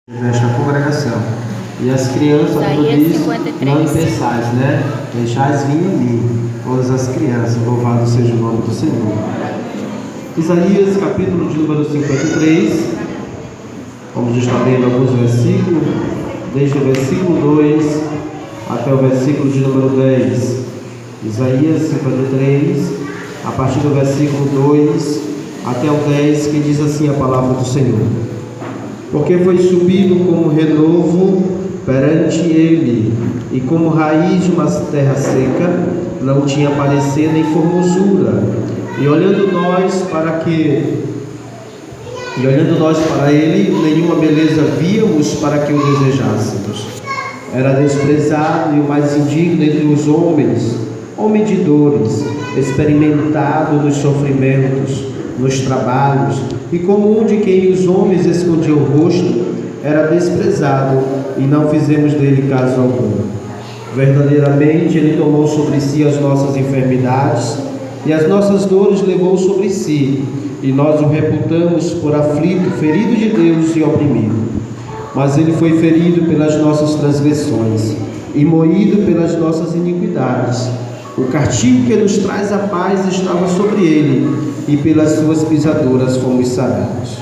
Veste a congregação. E as crianças, como diz, não impeçais, né? Deixais vir a mim, todas as crianças, louvado seja o nome do Senhor. Isaías, capítulo de número 53, vamos estar lendo alguns versículos, desde o versículo 2 até o versículo de número 10. Isaías 53, a partir do versículo 2 até o 10, que diz assim a palavra do Senhor. Porque foi subido como renovo perante ele, e como raiz de uma terra seca, não tinha parecer nem formosura. E olhando nós para ele, nenhuma beleza víamos para que o desejássemos. Era desprezado e o mais indigno entre os homens, homem de dores, experimentado nos sofrimentos, nos trabalhos, e como um de quem os homens escondiam o rosto, era desprezado, e não fizemos dele caso algum. Verdadeiramente ele tomou sobre si as nossas enfermidades, e as nossas dores levou sobre si, e nós o reputamos por aflito, ferido de Deus e oprimido. Mas ele foi ferido pelas nossas transgressões, e moído pelas nossas iniquidades. O castigo que nos traz a paz estava sobre ele, e pelas suas pisaduras fomos sarados.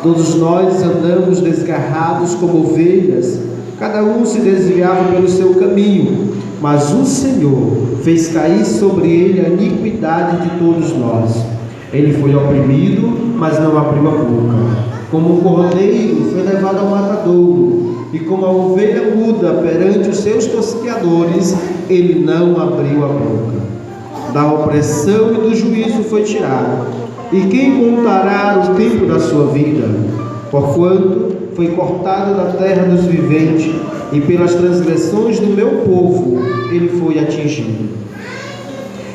Todos nós andamos desgarrados como ovelhas, cada um se desviava pelo seu caminho, mas o Senhor fez cair sobre ele a iniquidade de todos nós. Ele foi oprimido, mas não abriu a boca. Como um cordeiro foi levado ao matadouro, e como a ovelha muda perante os seus tosqueadores, ele não abriu a boca. Da opressão e do juízo foi tirado. E quem contará o tempo da sua vida? Porquanto foi cortado da terra dos viventes, e pelas transgressões do meu povo ele foi atingido.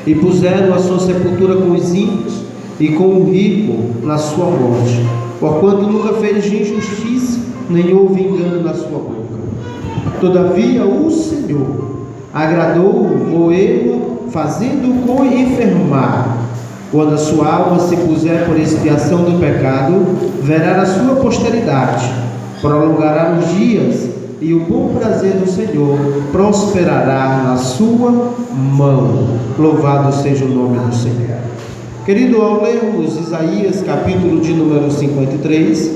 E puseram a sua sepultura com os ímpios, e com o rico na sua morte. Porquanto nunca fez injustiça, nem houve engano na sua boca. Todavia o Senhor agradou moê-lo, fazendo-o enfermar. Quando a sua alma se puser por expiação do pecado, verá a sua posteridade, prolongará os dias, e o bom prazer do Senhor prosperará na sua mão. Louvado seja o nome do Senhor. Querido, ao lermos Isaías, capítulo de número 53,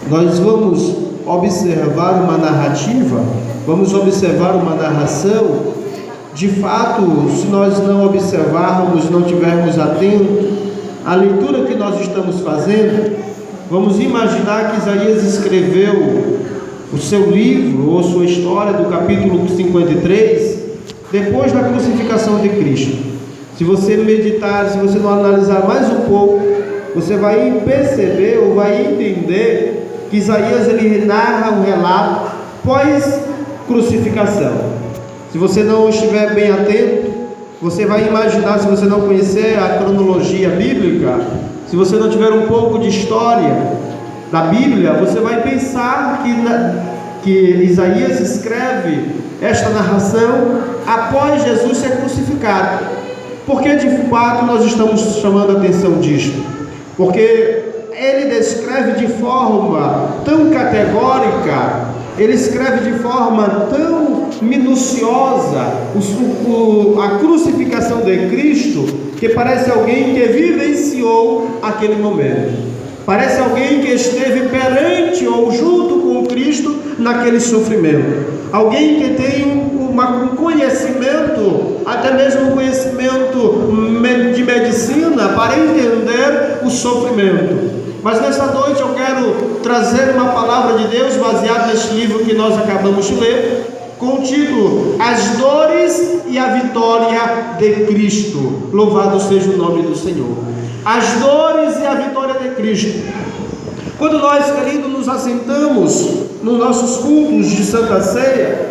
nós vamos observar uma narrativa, vamos observar uma narração. De fato, se nós não observarmos, não tivermos atento à leitura que nós estamos fazendo, vamos imaginar que Isaías escreveu o seu livro ou sua história do capítulo 53 depois da crucificação de Cristo. Se você meditar, se você não analisar mais um pouco, você vai perceber ou vai entender que Isaías ele narra um relato pós-crucificação. Se você não estiver bem atento, você vai imaginar, se você não conhecer a cronologia bíblica, se você não tiver um pouco de história da Bíblia, você vai pensar que Isaías escreve esta narração após Jesus ser crucificado. Por que de fato nós estamos chamando a atenção disto? Porque ele descreve de forma tão categórica, ele escreve de forma tão minuciosa a crucificação de Cristo, que parece alguém que vivenciou aquele momento, parece alguém que esteve perante ou junto com Cristo naquele sofrimento, alguém que tem um conhecimento, até mesmo um conhecimento de medicina para entender o sofrimento. Mas nesta noite eu quero trazer uma palavra de Deus baseada neste livro que nós acabamos de ler, com o título As Dores e a Vitória de Cristo. Louvado seja o nome do Senhor. As dores e a vitória de Cristo. Quando nós, queridos, nos assentamos nos nossos cultos de Santa Ceia,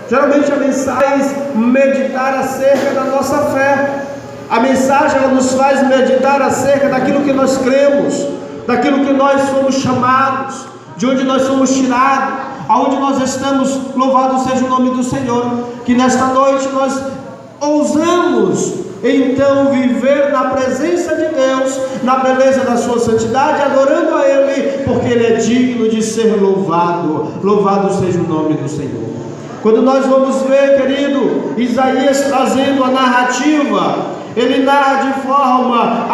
geralmente a mensagem é meditar acerca da nossa fé. A mensagem ela nos faz meditar acerca daquilo que nós cremos, daquilo que nós fomos chamados, de onde nós somos tirados, aonde nós estamos. Louvado seja o nome do Senhor. Que nesta noite nós ousamos então viver na presença de Deus, na beleza da sua santidade, adorando a Ele, porque Ele é digno de ser louvado. Louvado seja o nome do Senhor. Quando nós vamos ver, querido, Isaías trazendo a narrativa, ele narra de forma,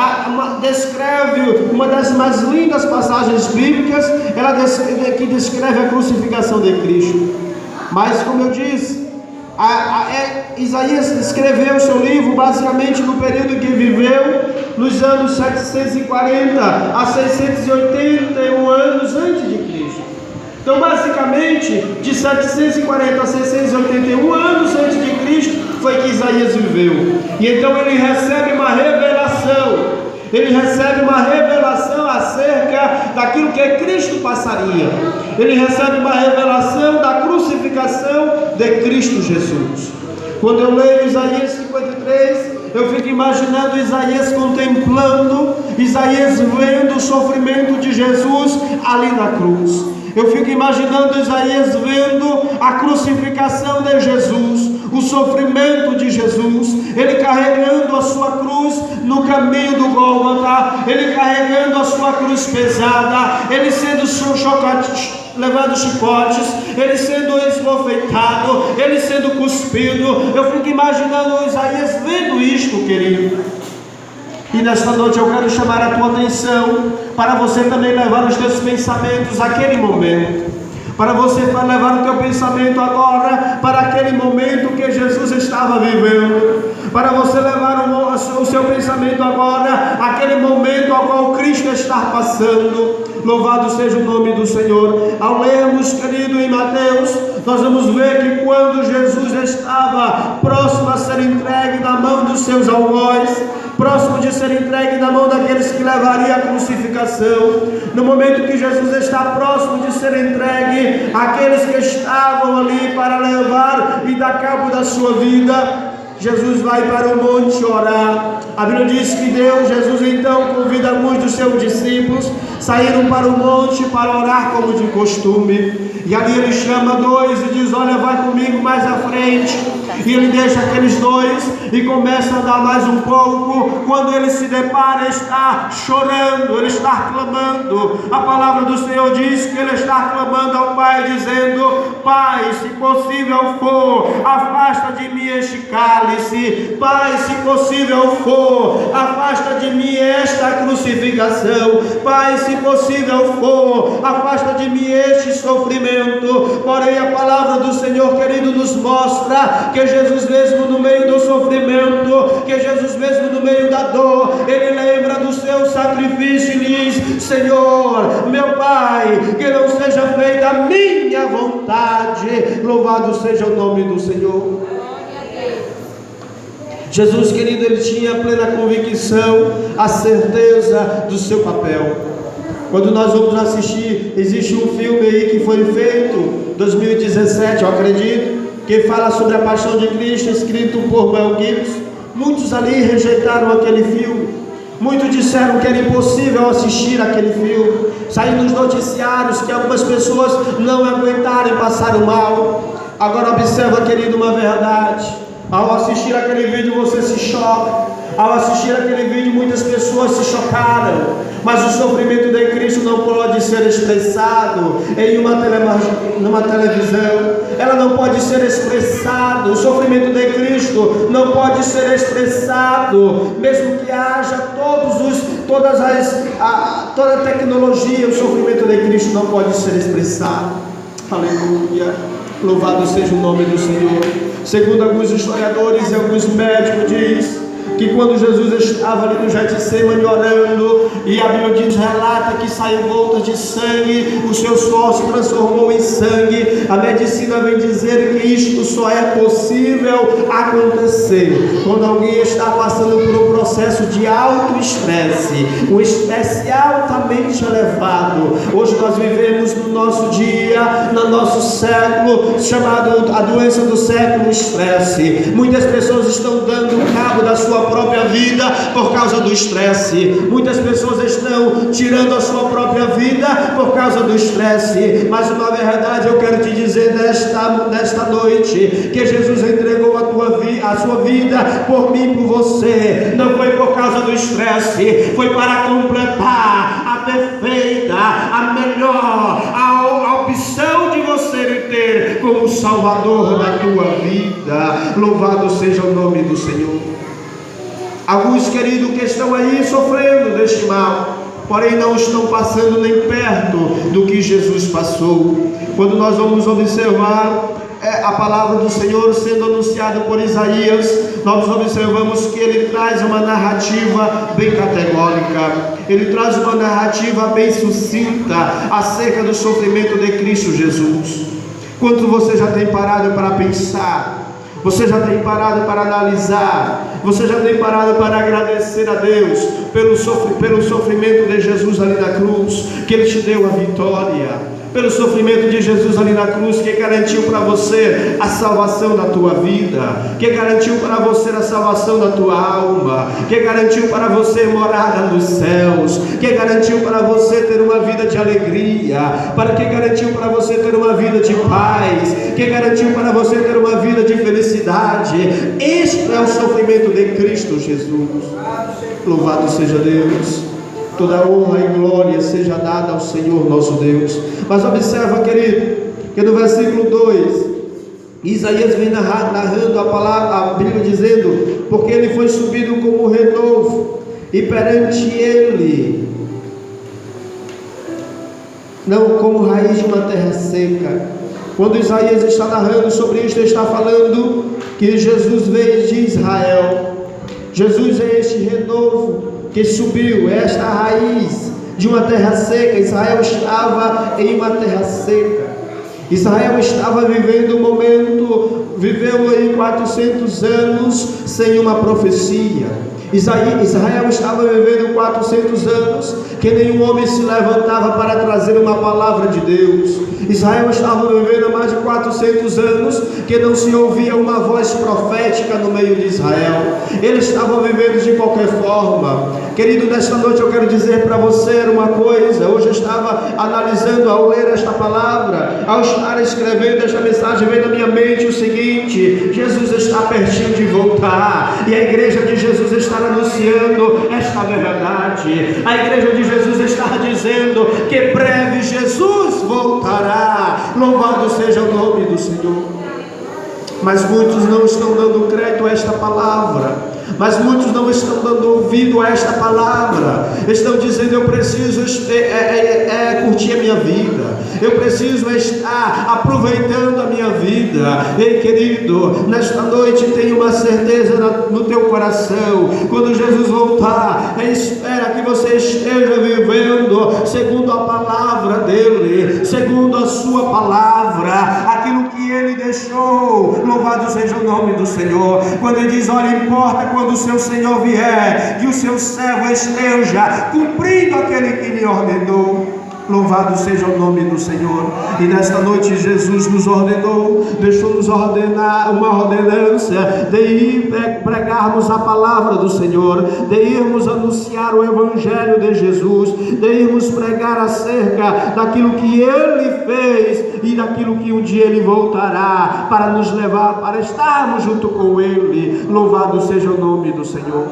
descreve uma das mais lindas passagens bíblicas, que descreve a crucificação de Cristo. Mas, como eu disse, Isaías escreveu seu livro basicamente no período em que viveu, nos anos 740 a 681 anos antes de Cristo. Então, basicamente, de 740 a 681 anos antes de Cristo, foi que Isaías viveu. E então ele recebe uma revelação. Ele recebe uma revelação acerca daquilo que Cristo passaria. Ele recebe uma revelação da crucificação de Cristo Jesus. Quando eu leio Isaías 53, eu fico imaginando Isaías contemplando, Isaías vendo o sofrimento de Jesus ali na cruz. Eu fico imaginando Isaías vendo a crucificação de Jesus, o sofrimento de Jesus, ele carregando a sua cruz no caminho do Gólgota, ele carregando a sua cruz pesada, ele sendo levando chicotes, ele sendo esbofetado, ele sendo cuspido. Eu fico imaginando Isaías vendo isto, querido. E nesta noite eu quero chamar a tua atenção para você também levar os teus pensamentos àquele momento, para você levar o teu pensamento agora para aquele momento que Jesus estava vivendo, para você levar o seu pensamento agora àquele momento ao qual Cristo está passando. Louvado seja o nome do Senhor. Ao lermos, querido, em Mateus, nós vamos ver que quando Jesus estava próximo a ser entregue na mão dos seus algozes, próximo de ser entregue na mão daqueles que levariam a crucificação, no momento que Jesus está próximo de ser entregue, aqueles que estavam ali para levar e dar cabo da sua vida, Jesus vai para o monte orar. A Bíblia diz que Jesus então convida alguns dos seus discípulos, saíram para o monte para orar como de costume. E ali ele chama dois e diz: olha, vai comigo mais à frente. E ele deixa aqueles dois e começa a andar mais um pouco. Quando ele se depara, está chorando, ele está clamando. A palavra do Senhor diz que ele está clamando ao Pai, dizendo: Pai, se possível for, afasta de mim este cálice. Pai, se possível for, afasta de mim esta crucificação. Pai, se possível for, afasta de mim este sofrimento. Porém, a palavra do Senhor, querido, nos mostra que Jesus mesmo no meio do sofrimento, que Jesus mesmo no meio da dor, ele lembra do seu sacrifício e diz: Senhor, meu Pai, que não seja feita a minha vontade. Louvado seja o nome do Senhor. Jesus, querido, ele tinha plena convicção, a certeza do seu papel. Quando nós vamos assistir, existe um filme aí que foi feito, 2017, eu acredito, que fala sobre a paixão de Cristo, escrito por Mel Gibson. Muitos ali rejeitaram aquele filme, muitos disseram que era impossível assistir aquele filme. Saiu nos noticiários que algumas pessoas não aguentaram e passaram mal. Agora observa, querido, uma verdade: ao assistir aquele vídeo você se choca. Ao assistir aquele vídeo muitas pessoas se chocaram, mas o sofrimento de Cristo não pode ser expressado em numa televisão. Ela não pode ser expressado. O sofrimento de Cristo não pode ser expressado, mesmo que haja toda a tecnologia. O sofrimento de Cristo não pode ser expressado. Aleluia. Louvado seja o nome do Senhor. Segundo alguns historiadores e alguns médicos, diz que quando Jesus estava ali no Getsemane orando, e a Bíblia relata que saiu gotas de sangue, o seu suor se transformou em sangue. A medicina vem dizer que isto só é possível acontecer quando alguém está passando por um processo de alto estresse, um estresse altamente elevado. Hoje nós vivemos no nosso dia, no nosso século, chamado a doença do século, estresse. Muitas pessoas estão dando cabo da sua própria vida por causa do estresse. Muitas pessoas estão tirando a sua própria vida por causa do estresse. Mas uma verdade eu quero te dizer nesta noite, que Jesus entregou a sua vida por mim e por você. Não foi por causa do estresse, foi para completar a perfeita, a melhor, a opção de você lhe ter como Salvador da tua vida. Louvado seja o nome do Senhor. Alguns, queridos, que estão aí sofrendo deste mal, porém não estão passando nem perto do que Jesus passou. Quando nós vamos observar a palavra do Senhor sendo anunciada por Isaías, nós observamos que ele traz uma narrativa bem categórica, ele traz uma narrativa bem sucinta acerca do sofrimento de Cristo Jesus. Quanto você já tem parado para pensar? Você já tem parado para analisar? Você já tem parado para agradecer a Deus pelo sofrimento de Jesus ali na cruz, que Ele te deu a vitória? Pelo sofrimento de Jesus ali na cruz, que garantiu para você a salvação da tua vida, que garantiu para você a salvação da tua alma, que garantiu para você morada nos céus, que garantiu para você ter uma vida de alegria, que garantiu para você ter uma vida de paz, que garantiu para você ter uma vida de felicidade. Este é o sofrimento de Cristo Jesus. Louvado seja Deus. Toda honra e glória seja dada ao Senhor nosso Deus. Mas observa, querido, que no versículo 2, Isaías vem narrando a palavra, a Bíblia dizendo: porque ele foi subido como renovo, e perante ele, não como raiz de uma terra seca. Quando Isaías está narrando sobre isso, ele está falando que Jesus veio de Israel. Jesus é este renovo que subiu, esta raiz de uma terra seca. Israel estava em uma terra seca. Israel estava vivendo um momento, viveu aí 400 anos sem uma profecia. Israel estava vivendo 400 anos que nenhum homem se levantava para trazer uma palavra de Deus. Israel estava vivendo mais de 400 anos que não se ouvia uma voz profética no meio de Israel. Eles estavam vivendo de qualquer forma. Querido, nesta noite eu quero dizer para você uma coisa. Hoje eu estava analisando, ao ler esta palavra, ao estar escrevendo esta mensagem, veio na minha mente o seguinte: Jesus está pertinho de voltar, e a igreja de Jesus está anunciando esta verdade. A igreja de Jesus está dizendo que breve Jesus voltará. Louvado seja o nome do Senhor. Mas muitos não estão dando crédito a esta palavra. Mas muitos não estão dando ouvido a esta palavra. Estão dizendo: eu preciso curtir a minha vida, eu preciso estar aproveitando a minha vida. Ei, querido, nesta noite tenha uma certeza no teu coração: quando Jesus voltar, espera que você esteja vivendo segundo a palavra dele, segundo a sua palavra, aquilo que ele deixou. Louvado seja o nome do Senhor. Quando ele diz: olha, importa quando o seu Senhor vier, que o seu servo esteja cumprindo aquele que lhe ordenou. Louvado seja o nome do Senhor. E nesta noite Jesus nos ordenou, deixou-nos ordenar uma ordenança de ir pregarmos a palavra do Senhor, de irmos anunciar o Evangelho de Jesus, de irmos pregar acerca daquilo que Ele fez e daquilo que um dia Ele voltará para nos levar, para estarmos junto com Ele. Louvado seja o nome do Senhor.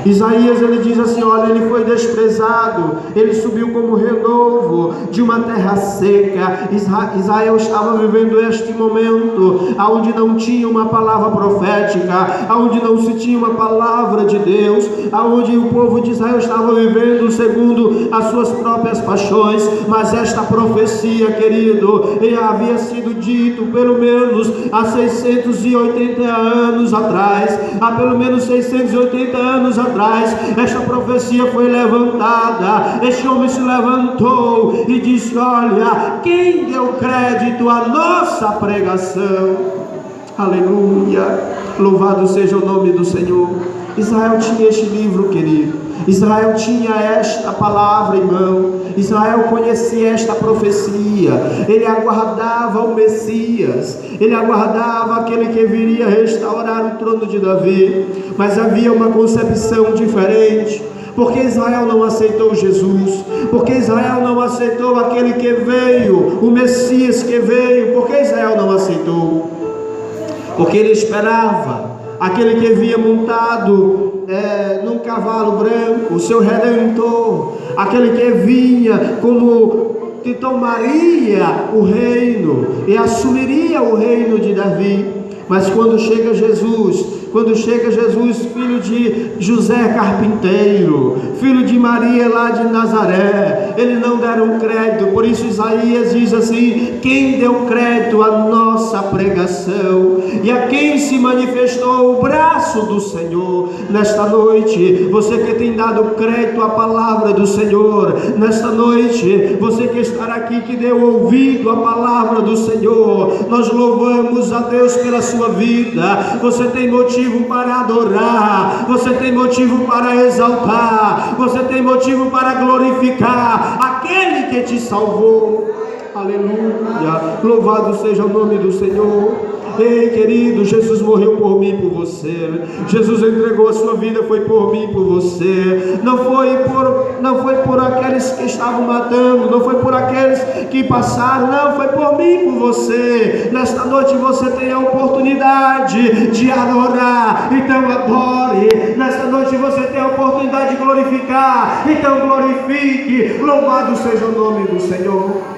Isaías, ele diz assim: olha, ele foi desprezado, ele subiu como renovo de uma terra seca. Israel estava vivendo este momento onde não tinha uma palavra profética, onde não se tinha uma palavra de Deus, onde o povo de Israel estava vivendo segundo as suas próprias paixões. Mas esta profecia, querido, havia sido dito pelo menos há 680 anos atrás. Há pelo menos 680 anos atrás, esta profecia foi levantada. Este homem se levantou e disse: olha, quem deu crédito à nossa pregação? Aleluia, louvado seja o nome do Senhor. Israel tinha este livro, querido. Israel tinha esta palavra em mão. Israel conhecia esta profecia. Ele aguardava o Messias, ele aguardava aquele que viria restaurar o trono de Davi. Mas havia uma concepção diferente, Porque Israel não aceitou Jesus? Porque Israel não aceitou aquele que veio, o Messias que veio? Porque Israel não aceitou? Porque ele esperava aquele que vinha montado num cavalo branco, o seu Redentor, aquele que vinha como que tomaria o reino e assumiria o reino de Davi. Mas quando chega Jesus, filho de José carpinteiro, filho de Maria lá de Nazaré, eles não deram crédito. Por isso Isaías diz assim: quem deu crédito à nossa pregação e a quem se manifestou o braço do Senhor? Nesta noite, você que tem dado crédito à palavra do Senhor, nesta noite, você que está aqui, que deu ouvido à palavra do Senhor, nós louvamos a Deus pela sua vida. Você tem motivo para adorar, você tem motivo para exaltar, você tem motivo para glorificar aquele que te salvou. Aleluia, louvado seja o nome do Senhor. Ei, querido, Jesus morreu por mim e por você. Jesus entregou a sua vida, foi por mim e por você. Não foi por aqueles que estavam matando, não foi por aqueles que passaram, não, foi por mim e por você. Nesta noite você tem a oportunidade de adorar, então adore. Nesta noite você tem a oportunidade de glorificar, então glorifique. Louvado seja o nome do Senhor.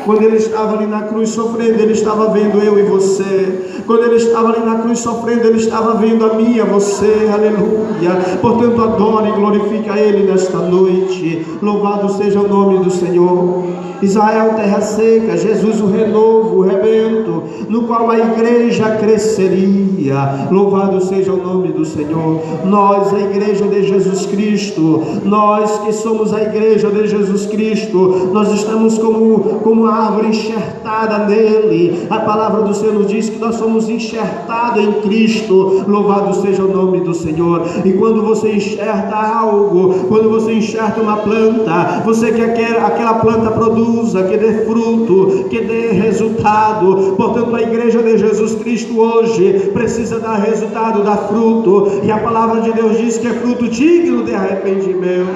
Quando ele estava ali na cruz sofrendo, ele estava vendo eu e você. Quando ele estava ali na cruz sofrendo, ele estava vendo a mim e a você. Aleluia. Portanto, adore e glorifique a ele nesta noite. Louvado seja o nome do Senhor. Israel, terra seca, Jesus, o renovo, o rebento, no qual a igreja cresceria. Louvado seja o nome do Senhor. Nós, a igreja de Jesus Cristo, nós que somos a igreja de Jesus Cristo, nós estamos como a árvore enxertada nele. A palavra do Senhor nos diz que nós somos enxertados em Cristo. Louvado seja o nome do Senhor. E quando você enxerta algo, quando você enxerta uma planta, você quer que aquela planta produza, que dê fruto, que dê resultado. Portanto, a igreja de Jesus Cristo hoje precisa dar resultado, dar fruto. E a palavra de Deus diz que é fruto digno de arrependimento.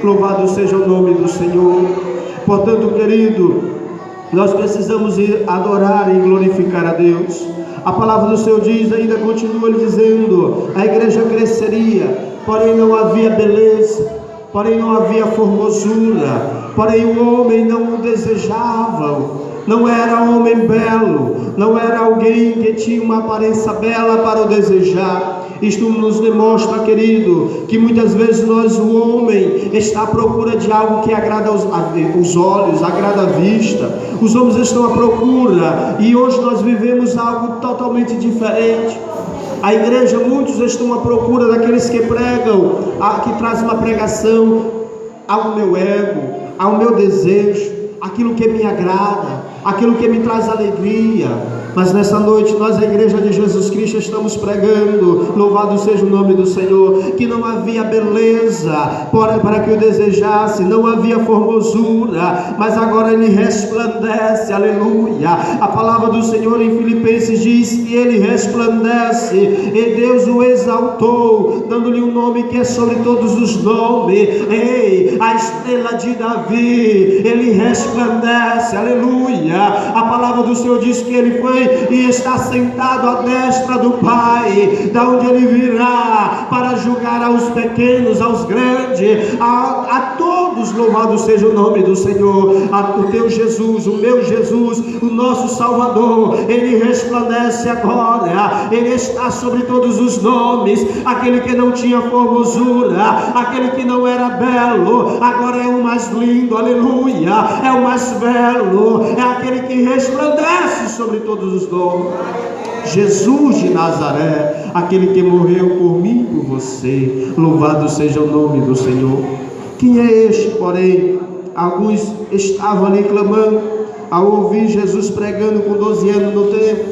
Louvado seja o nome do Senhor. Portanto, querido, nós precisamos ir adorar e glorificar a Deus. A palavra do Senhor diz, ainda continua ele dizendo, a igreja cresceria, porém não havia beleza, porém não havia formosura, porém o homem não o desejava. Não era homem belo, não era alguém que tinha uma aparência bela para o desejar. Isto nos demonstra, querido, que muitas vezes o homem está à procura de algo que agrada os olhos, agrada a vista. Os homens estão à procura, e hoje nós vivemos algo totalmente diferente. A igreja, muitos estão à procura daqueles que pregam, que trazem uma pregação ao meu ego, ao meu desejo, aquilo que me agrada, aquilo que me traz alegria. Mas nessa noite nós, a igreja de Jesus Cristo, estamos pregando, louvado seja o nome do Senhor, que não havia beleza para que o desejasse, não havia formosura, mas agora ele resplandece, aleluia. A palavra do Senhor em Filipenses diz que ele resplandece, e Deus o exaltou, dando-lhe um nome que é sobre todos os nomes. Ei, a estrela de Davi, ele resplandece, aleluia. A palavra do Senhor diz que ele foi e está sentado à destra do Pai, da onde ele virá para julgar aos pequenos, aos grandes, a todos. Louvado seja o nome do Senhor. O teu Jesus, o meu Jesus, o nosso Salvador, ele resplandece agora, ele está sobre todos os nomes. Aquele que não tinha formosura, aquele que não era belo, agora é o mais lindo, aleluia, é o mais belo, é aquele que resplandece sobre todos os nomes. Jesus de Nazaré, aquele que morreu por mim e por você. Louvado seja o nome do Senhor. Quem é este, porém? Alguns estavam ali clamando, ao ouvir Jesus pregando com 12 anos no templo,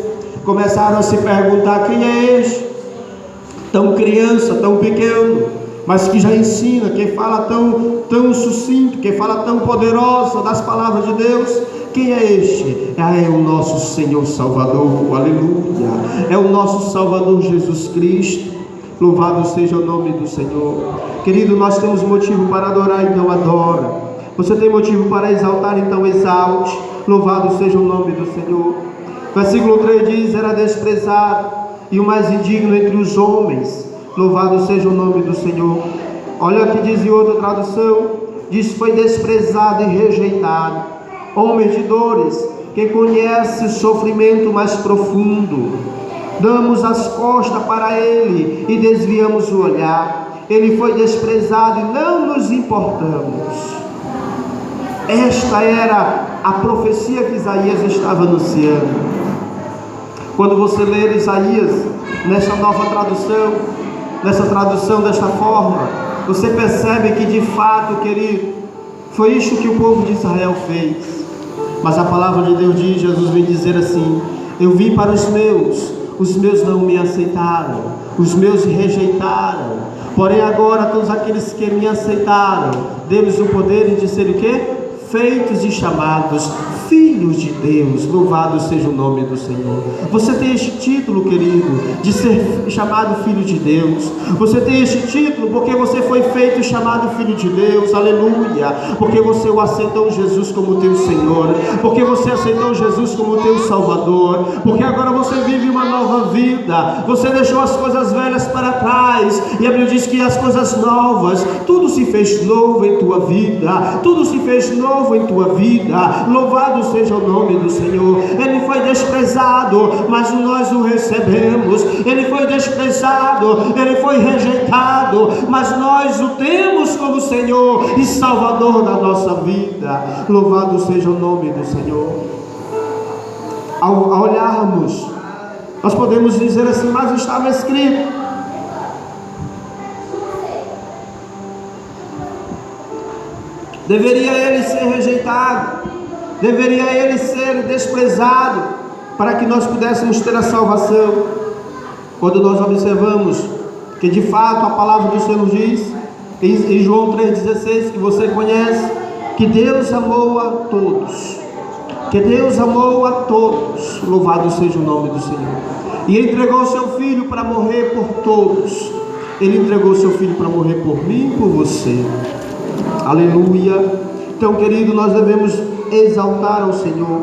começaram a se perguntar: quem é este? Tão criança, tão pequeno, mas que já ensina, que fala tão sucinto, que fala tão poderosa das palavras de Deus. Quem é este? É o nosso Senhor Salvador, aleluia. É o nosso Salvador Jesus Cristo. Louvado seja o nome do Senhor. Querido, nós temos motivo para adorar, então adora. Você tem motivo para exaltar, então exalte. Louvado seja o nome do Senhor. Versículo 3 diz: era desprezado e o mais indigno entre os homens. Louvado seja o nome do Senhor. Olha o que diz em outra tradução: diz: foi desprezado e rejeitado, homem de dores, que conhece o sofrimento mais profundo. Damos as costas para ele e desviamos o olhar. Ele foi desprezado e não nos importamos. Esta era a profecia que Isaías estava anunciando. Quando você ler Isaías nessa nova tradução, nessa tradução desta forma, você percebe que de fato, querido, foi isso que o povo de Israel fez. Mas a palavra de Deus diz, Jesus vem dizer assim: eu vim para os meus não me aceitaram, os meus rejeitaram. Porém agora todos aqueles que me aceitaram, dê-lhes o poder de ser o quê? Feitos e chamados filhos de Deus. Louvado seja o nome do Senhor. Você tem este título, querido, de ser chamado filho de Deus. Você tem este título porque você foi feito e chamado filho de Deus. Aleluia. Porque você o aceitou Jesus como teu Senhor, porque você aceitou Jesus como teu Salvador, porque agora você vive uma nova vida. Você deixou as coisas velhas para trás, e a Bíblia diz que as coisas novas, tudo se fez novo em tua vida, tudo se fez novo em tua vida. Louvado seja o nome do Senhor. Ele foi desprezado, mas nós o recebemos. Ele foi desprezado, ele foi rejeitado, mas nós o temos como Senhor e Salvador da nossa vida. Louvado seja o nome do Senhor. Ao olharmos, nós podemos dizer assim: mas estava escrito. Deveria ele ser rejeitado, deveria ele ser desprezado, para que nós pudéssemos ter a salvação. Quando nós observamos que de fato a palavra do Senhor diz, em João 3,16, que você conhece, que Deus amou a todos, que Deus amou a todos, louvado seja o nome do Senhor, e entregou seu Filho para morrer por todos. Ele entregou seu Filho para morrer por mim e por você. Aleluia. Então, querido, nós devemos exaltar ao Senhor.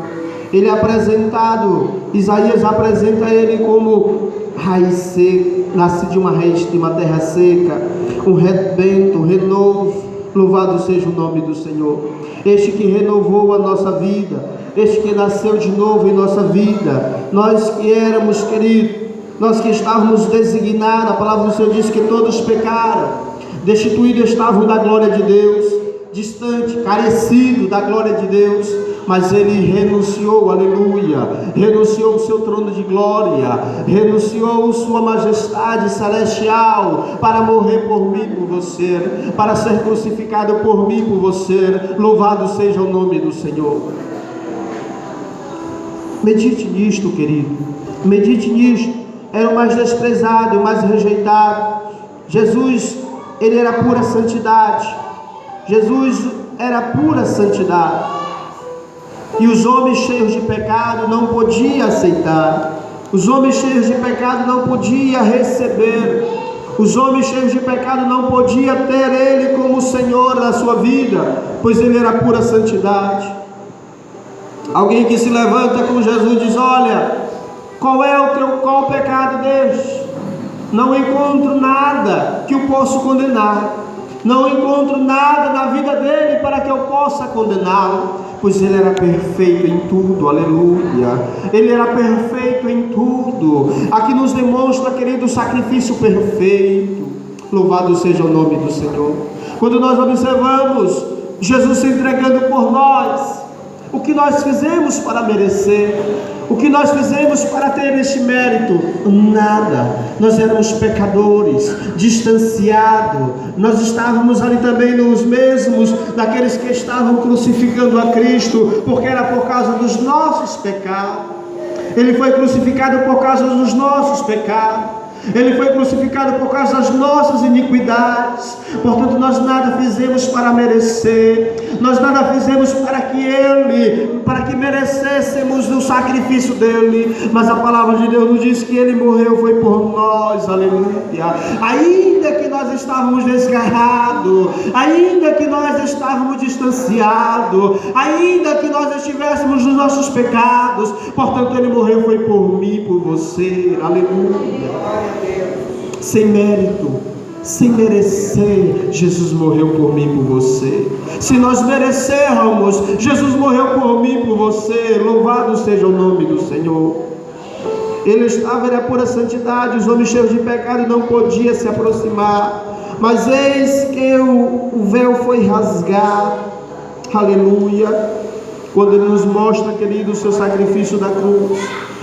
Ele é apresentado, Isaías apresenta ele como raiz seca, nasce de uma raiz de uma terra seca, um rebento, um renovo. Louvado seja o nome do Senhor. Este que renovou a nossa vida, este que nasceu de novo em nossa vida. Nós que éramos, querido, nós que estávamos designados, a palavra do Senhor diz que todos pecaram, destituídos estavam da glória de Deus, distante, carecido da glória de Deus, mas ele renunciou, aleluia, renunciou o seu trono de glória, renunciou sua majestade celestial para morrer por mim e por você, para ser crucificado por mim e por você. Louvado seja o nome do Senhor. Medite nisto, querido, medite nisto. Era o mais desprezado, o mais rejeitado. Jesus, ele era pura santidade. Jesus era pura santidade. E os homens cheios de pecado não podiam aceitar. Os homens cheios de pecado não podiam receber. Os homens cheios de pecado não podiam ter ele como Senhor da sua vida, pois ele era pura santidade. Alguém que se levanta com Jesus diz: olha, qual o pecado deste? Não encontro nada que eu possa condenar. Não encontro nada na vida dele para que eu possa condená-lo, pois ele era perfeito em tudo, aleluia. Ele era perfeito em tudo. Aqui nos demonstra, querido, o sacrifício perfeito. Louvado seja o nome do Senhor. Quando nós observamos Jesus se entregando por nós, o que nós fizemos para merecer? O que nós fizemos para ter este mérito? Nada. Nós éramos pecadores, distanciados. Nós estávamos ali também nos mesmos daqueles que estavam crucificando a Cristo, porque era por causa dos nossos pecados. Ele foi crucificado por causa dos nossos pecados. Ele foi crucificado por causa das nossas iniquidades. Portanto, nós nada fizemos para merecer. Nós nada fizemos para que Ele para que merecêssemos o sacrifício dele, mas a palavra de Deus nos diz que ele morreu foi por nós, aleluia. Ainda que nós estávamos desgarrados, ainda que nós estávamos distanciados, ainda que nós estivéssemos nos nossos pecados, portanto ele morreu foi por mim, por você, aleluia. Sem mérito, sem merecer, Jesus morreu por mim, por você. Se nós merecermos, Jesus morreu por mim, por você. Louvado seja o nome do Senhor. Ele estava em pura santidade, os homens cheios de pecado não podiam se aproximar, mas eis que o véu foi rasgado, aleluia. Quando ele nos mostra, querido, o seu sacrifício da cruz,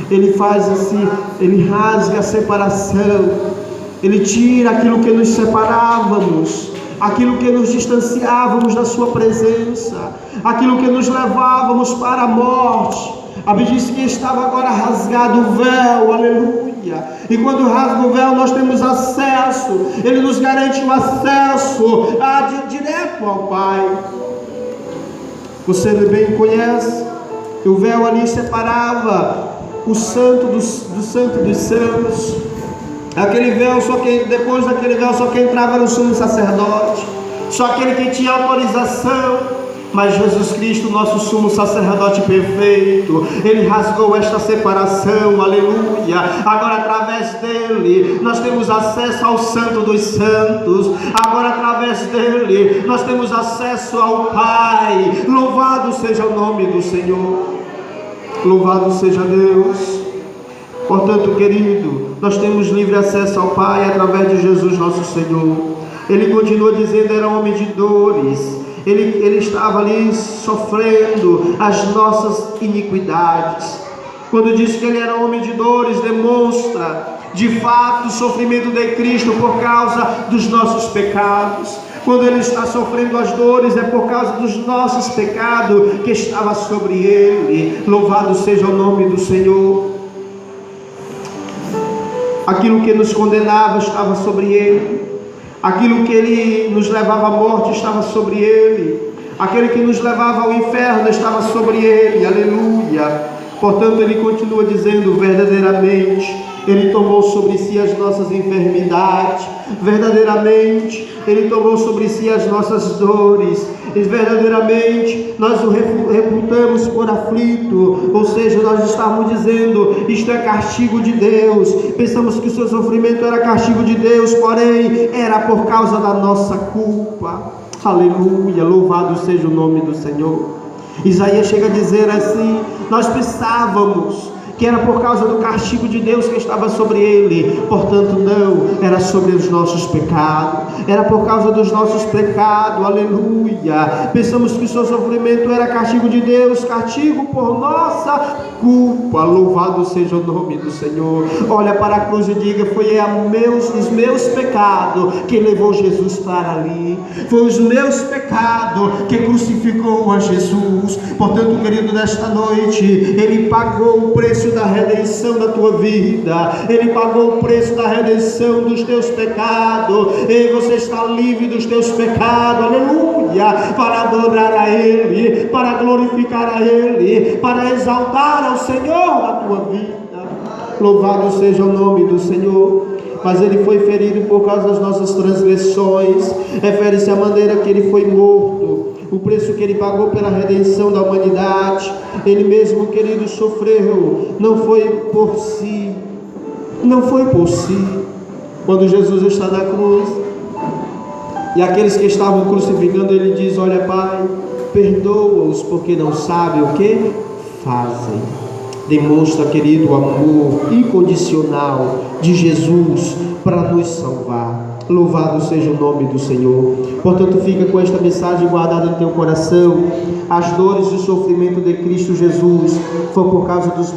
ele faz assim, ele rasga a separação. Ele tira aquilo que nos separávamos, aquilo que nos distanciávamos da sua presença, aquilo que nos levávamos para a morte. A Bíblia diz que estava agora rasgado o véu, aleluia. E quando rasga o véu, nós temos acesso. Ele nos garante o acesso direto ao Pai. Você bem conhece que o véu ali separava o santo do santo dos santos. Aquele véu, depois daquele véu, só quem entrava era o sumo sacerdote, só aquele que tinha autorização. Mas Jesus Cristo, nosso sumo sacerdote perfeito, ele rasgou esta separação, aleluia. Agora através dele nós temos acesso ao santo dos santos. Agora através dele nós temos acesso ao Pai. Louvado seja o nome do Senhor, louvado seja Deus. Portanto, querido, nós temos livre acesso ao Pai através de Jesus nosso Senhor. Ele continua dizendo, era homem de dores. Ele estava ali sofrendo as nossas iniquidades. Quando diz que ele era homem de dores, demonstra de fato o sofrimento de Cristo por causa dos nossos pecados. Quando ele está sofrendo as dores, é por causa dos nossos pecados que estava sobre ele. Louvado seja o nome do Senhor. Aquilo que nos condenava estava sobre ele. Aquilo que ele nos levava à morte estava sobre ele. Aquele que nos levava ao inferno estava sobre ele. Aleluia. Portanto, ele continua dizendo, verdadeiramente, ele tomou sobre si as nossas enfermidades. Verdadeiramente, ele tomou sobre si as nossas dores. E verdadeiramente, nós o reputamos por aflito. Ou seja, nós estamos dizendo, isto é castigo de Deus. Pensamos que o seu sofrimento era castigo de Deus, porém, era por causa da nossa culpa. Aleluia, louvado seja o nome do Senhor. Isaías chega a dizer assim, nós pensávamos que era por causa do castigo de Deus que estava sobre ele, portanto não, era sobre os nossos pecados, era por causa dos nossos pecados, aleluia. Pensamos que o seu sofrimento era castigo de Deus, castigo por nossa culpa, louvado seja o nome do Senhor. Olha para a cruz e diga, foi os meus pecados que levou Jesus para ali, foi os meus pecados que crucificou a Jesus. Portanto, querido, nesta noite, ele pagou o preço da redenção da tua vida, ele pagou o preço da redenção dos teus pecados, e você está livre dos teus pecados, aleluia, para adorar a ele, para glorificar a ele, para exaltar ao Senhor na tua vida. Louvado seja o nome do Senhor. Mas ele foi ferido por causa das nossas transgressões, refere-se à maneira que ele foi morto, o preço que ele pagou pela redenção da humanidade. Ele mesmo, querido, sofreu, não foi por si, não foi por si. Quando Jesus está na cruz, e aqueles que estavam crucificando, ele diz, olha Pai, perdoa-os porque não sabem o que fazem. Demonstra, querido, o amor incondicional de Jesus para nos salvar. Louvado seja o nome do Senhor. Portanto, fica com esta mensagem guardada no teu coração. As dores e o sofrimento de Cristo Jesus foi por causa dos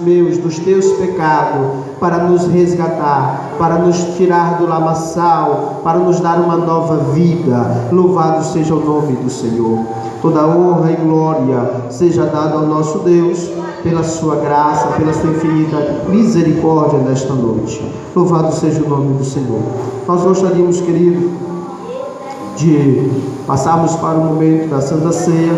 teus pecados, para nos resgatar, para nos tirar do lamaçal, para nos dar uma nova vida. Louvado seja o nome do Senhor. Toda honra e glória seja dada ao nosso Deus, pela sua graça, pela sua infinita misericórdia nesta noite. Louvado seja o nome do Senhor. Nós gostaríamos, querido, de passarmos para o momento da Santa Ceia.